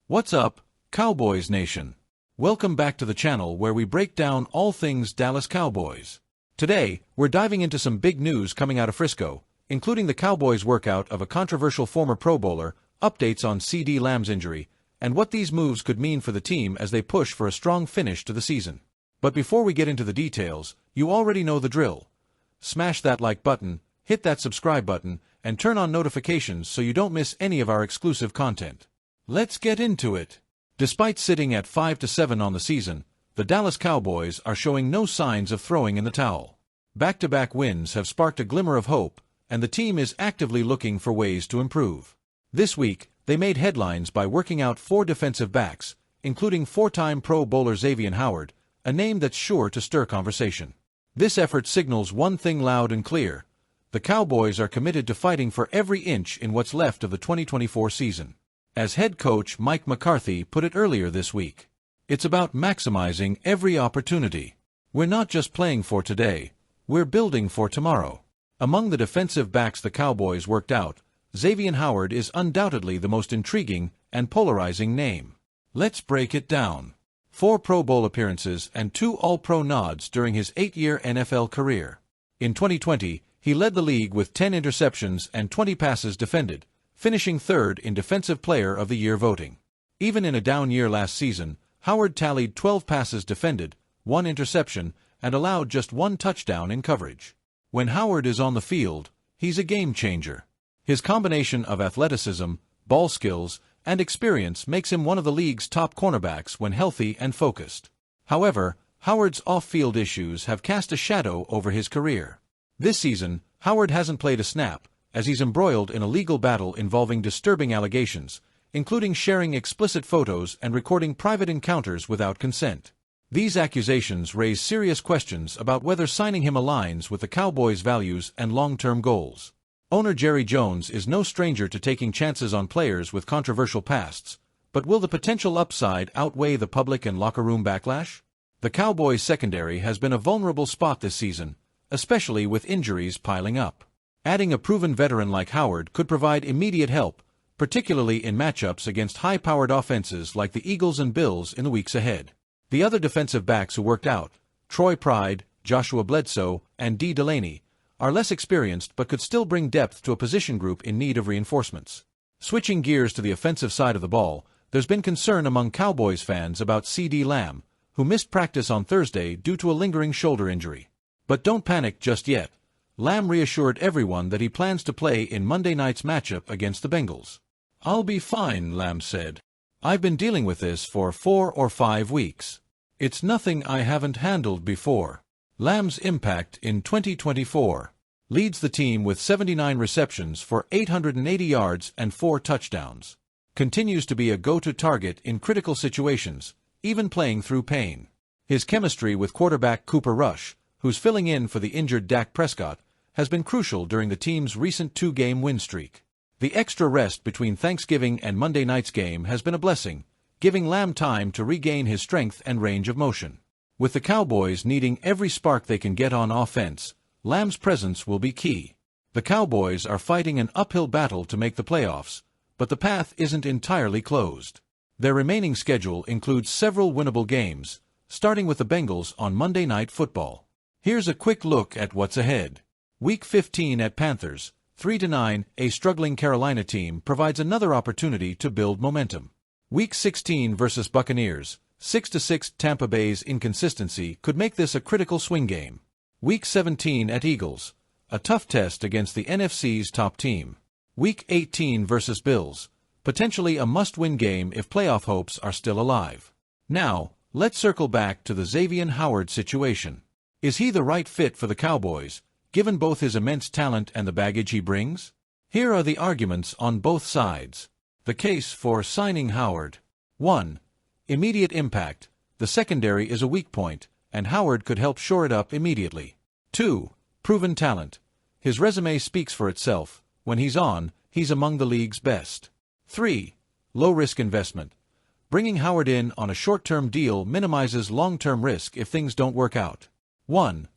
What's up, Cowboys Nation? Welcome back to the channel where we break down all things Dallas Cowboys. Today, we're diving into some big news coming out of Frisco, including the Cowboys' workout of a controversial former Pro Bowler, updates on CeeDee Lamb's injury, and what these moves could mean for the team as they push for a strong finish to the season. But before we get into the details, you already know the drill. Smash that like button, hit that subscribe button, and turn on notifications so you don't miss any of our exclusive content. Let's get into it. Despite sitting at 5-7 on the season, the Dallas Cowboys are showing no signs of throwing in the towel. Back-to-back wins have sparked a glimmer of hope, and the team is actively looking for ways to improve. This week, they made headlines by working out 4 defensive backs, including 4-time Pro Bowler Xavier Howard, a name that's sure to stir conversation. This effort signals one thing loud and clear: the Cowboys are committed to fighting for every inch in what's left of the 2024 season. As head coach Mike McCarthy put it earlier this week, it's about maximizing every opportunity. We're not just playing for today, we're building for tomorrow. Among the defensive backs the Cowboys worked out, Xavier Howard is undoubtedly the most intriguing and polarizing name. Let's break it down. 4 Pro Bowl appearances and 2 All-Pro nods during his 8-year NFL career. In 2020, he led the league with 10 interceptions and 20 passes defended, finishing 3rd in Defensive Player of the Year voting. Even in a down year last season, Howard tallied 12 passes defended, 1 interception, and allowed just 1 touchdown in coverage. When Howard is on the field, he's a game changer. His combination of athleticism, ball skills, and experience makes him one of the league's top cornerbacks when healthy and focused. However, Howard's off-field issues have cast a shadow over his career. This season, Howard hasn't played a snap, as he's embroiled in a legal battle involving disturbing allegations, including sharing explicit photos and recording private encounters without consent. These accusations raise serious questions about whether signing him aligns with the Cowboys' values and long-term goals. Owner Jerry Jones is no stranger to taking chances on players with controversial pasts, but will the potential upside outweigh the public and locker room backlash? The Cowboys' secondary has been a vulnerable spot this season, especially with injuries piling up. Adding a proven veteran like Howard could provide immediate help, particularly in matchups against high-powered offenses like the Eagles and Bills in the weeks ahead. The other defensive backs who worked out, Troy Pride, Joshua Bledsoe, and D. Delaney, are less experienced but could still bring depth to a position group in need of reinforcements. Switching gears to the offensive side of the ball, there's been concern among Cowboys fans about CeeDee Lamb, who missed practice on Thursday due to a lingering shoulder injury. But don't panic just yet. Lamb reassured everyone that he plans to play in Monday night's matchup against the Bengals. "I'll be fine," Lamb said. "I've been dealing with this for 4 or 5 weeks. It's nothing I haven't handled before." Lamb's impact in 2024: leads the team with 79 receptions for 880 yards and 4 touchdowns. Continues to be a go-to target in critical situations, even playing through pain. His chemistry with quarterback Cooper Rush, who's filling in for the injured Dak Prescott, has been crucial during the team's recent 2-game win streak. The extra rest between Thanksgiving and Monday night's game has been a blessing, giving Lamb time to regain his strength and range of motion. With the Cowboys needing every spark they can get on offense, Lamb's presence will be key. The Cowboys are fighting an uphill battle to make the playoffs, but the path isn't entirely closed. Their remaining schedule includes several winnable games, starting with the Bengals on Monday Night Football. Here's a quick look at what's ahead. Week 15 at Panthers, 3-9, a struggling Carolina team provides another opportunity to build momentum. Week 16 versus Buccaneers, 6-6, Tampa Bay's inconsistency could make this a critical swing game. Week 17 at Eagles, a tough test against the NFC's top team. Week 18 versus Bills, potentially a must-win game if playoff hopes are still alive. Now, let's circle back to the Xavier Howard situation. Is he the right fit for the Cowboys, given both his immense talent and the baggage he brings? Here are the arguments on both sides. The case for signing Howard: 1. Immediate impact. The secondary is a weak point, and Howard could help shore it up immediately. 2. Proven talent. His resume speaks for itself. When he's on, he's among the league's best. 3. Low-risk investment. Bringing Howard in on a short-term deal minimizes long-term risk if things don't work out. 1.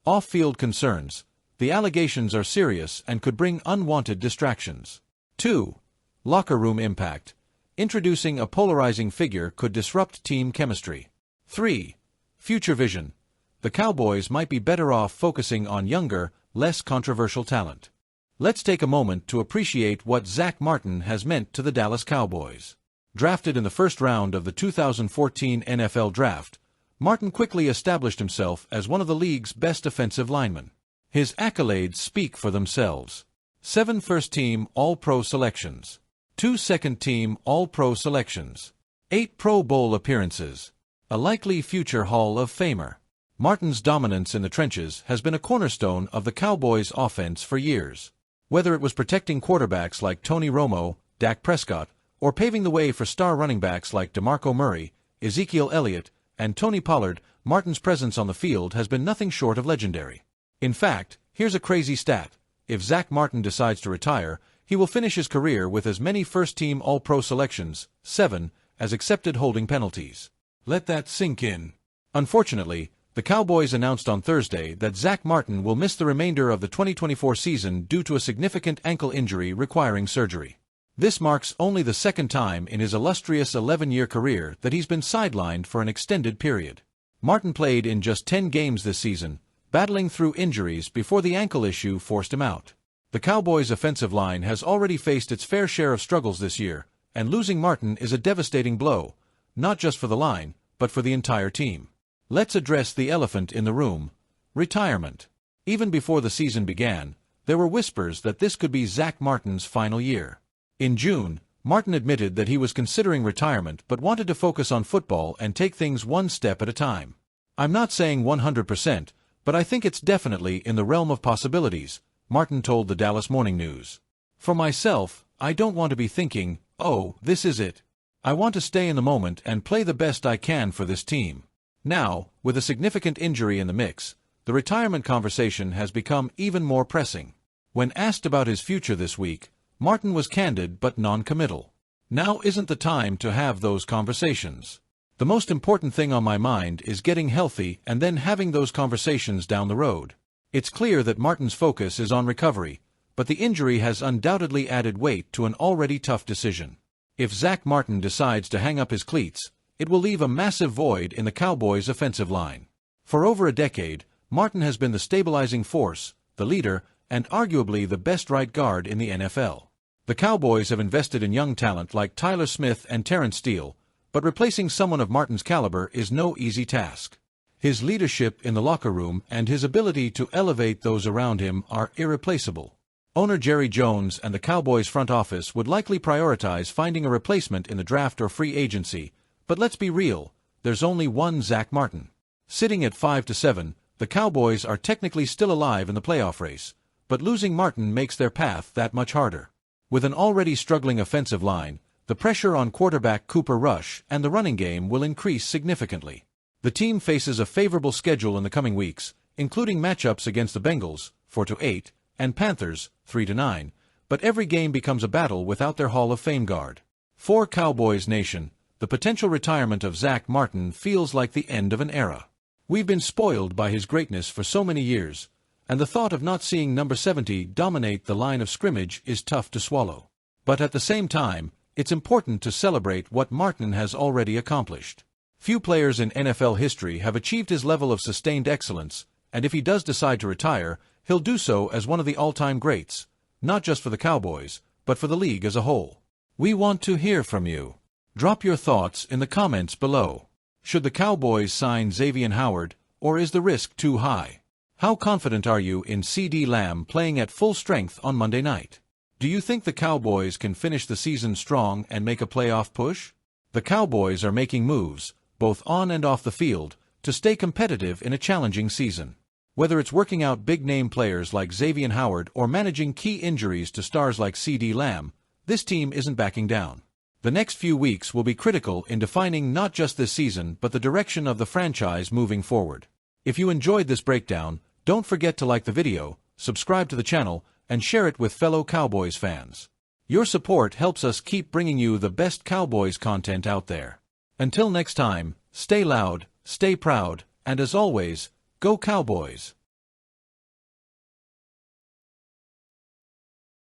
Off-field concerns. The allegations are serious and could bring unwanted distractions. 2. Locker room impact. Introducing a polarizing figure could disrupt team chemistry. 3. Future vision. The Cowboys might be better off focusing on younger, less controversial talent. Let's take a moment to appreciate what Zach Martin has meant to the Dallas Cowboys. Drafted in the first round of the 2014 NFL Draft, Martin quickly established himself as one of the league's best offensive linemen. His accolades speak for themselves. 7 first-team All-Pro selections. 2 second-team All-Pro selections. 8 Pro Bowl appearances. A likely future Hall of Famer. Martin's dominance in the trenches has been a cornerstone of the Cowboys' offense for years. Whether it was protecting quarterbacks like Tony Romo, Dak Prescott, or paving the way for star running backs like DeMarco Murray, Ezekiel Elliott, and Tony Pollard, Martin's presence on the field has been nothing short of legendary. In fact, here's a crazy stat. If Zach Martin decides to retire, he will finish his career with as many first-team All-Pro selections, 7, as accepted holding penalties. Let that sink in. Unfortunately, the Cowboys announced on Thursday that Zach Martin will miss the remainder of the 2024 season due to a significant ankle injury requiring surgery. This marks only the second time in his illustrious 11-year career that he's been sidelined for an extended period. Martin played in just 10 games this season, battling through injuries before the ankle issue forced him out. The Cowboys' offensive line has already faced its fair share of struggles this year, and losing Martin is a devastating blow, not just for the line, but for the entire team. Let's address the elephant in the room: retirement. Even before the season began, there were whispers that this could be Zach Martin's final year. In June, Martin admitted that he was considering retirement but wanted to focus on football and take things one step at a time. "I'm not saying 100%, but I think it's definitely in the realm of possibilities," Martin told the Dallas Morning News. "For myself, I don't want to be thinking, oh, this is it. I want to stay in the moment and play the best I can for this team." Now, with a significant injury in the mix, the retirement conversation has become even more pressing. When asked about his future this week, Martin was candid but non-committal. "Now isn't the time to have those conversations. The most important thing on my mind is getting healthy and then having those conversations down the road." It's clear that Martin's focus is on recovery, but the injury has undoubtedly added weight to an already tough decision. If Zach Martin decides to hang up his cleats, it will leave a massive void in the Cowboys' offensive line. For over a decade, Martin has been the stabilizing force, the leader, and arguably the best right guard in the NFL. The Cowboys have invested in young talent like Tyler Smith and Terrence Steele, but replacing someone of Martin's caliber is no easy task. His leadership in the locker room and his ability to elevate those around him are irreplaceable. Owner Jerry Jones and the Cowboys front office would likely prioritize finding a replacement in the draft or free agency, but let's be real, there's only one Zach Martin. Sitting at 5-7, the Cowboys are technically still alive in the playoff race, but losing Martin makes their path that much harder. With an already struggling offensive line, the pressure on quarterback Cooper Rush and the running game will increase significantly. The team faces a favorable schedule in the coming weeks, including matchups against the Bengals, 4-8, and Panthers, 3-9, but every game becomes a battle without their Hall of Fame guard. For Cowboys Nation, the potential retirement of Zach Martin feels like the end of an era. We've been spoiled by his greatness for so many years, and the thought of not seeing number 70 dominate the line of scrimmage is tough to swallow. But at the same time, it's important to celebrate what Martin has already accomplished. Few players in NFL history have achieved his level of sustained excellence, and if he does decide to retire, he'll do so as one of the all-time greats, not just for the Cowboys, but for the league as a whole. We want to hear from you. Drop your thoughts in the comments below. Should the Cowboys sign Xavier Howard, or is the risk too high? How confident are you in CeeDee Lamb playing at full strength on Monday night? Do you think the Cowboys can finish the season strong and make a playoff push? The Cowboys are making moves, both on and off the field, to stay competitive in a challenging season. Whether it's working out big-name players like Xavier Howard or managing key injuries to stars like CeeDee Lamb, this team isn't backing down. The next few weeks will be critical in defining not just this season but the direction of the franchise moving forward. If you enjoyed this breakdown, don't forget to like the video, subscribe to the channel, and share it with fellow Cowboys fans. Your support helps us keep bringing you the best Cowboys content out there. Until next time, stay loud, stay proud, and as always, go Cowboys!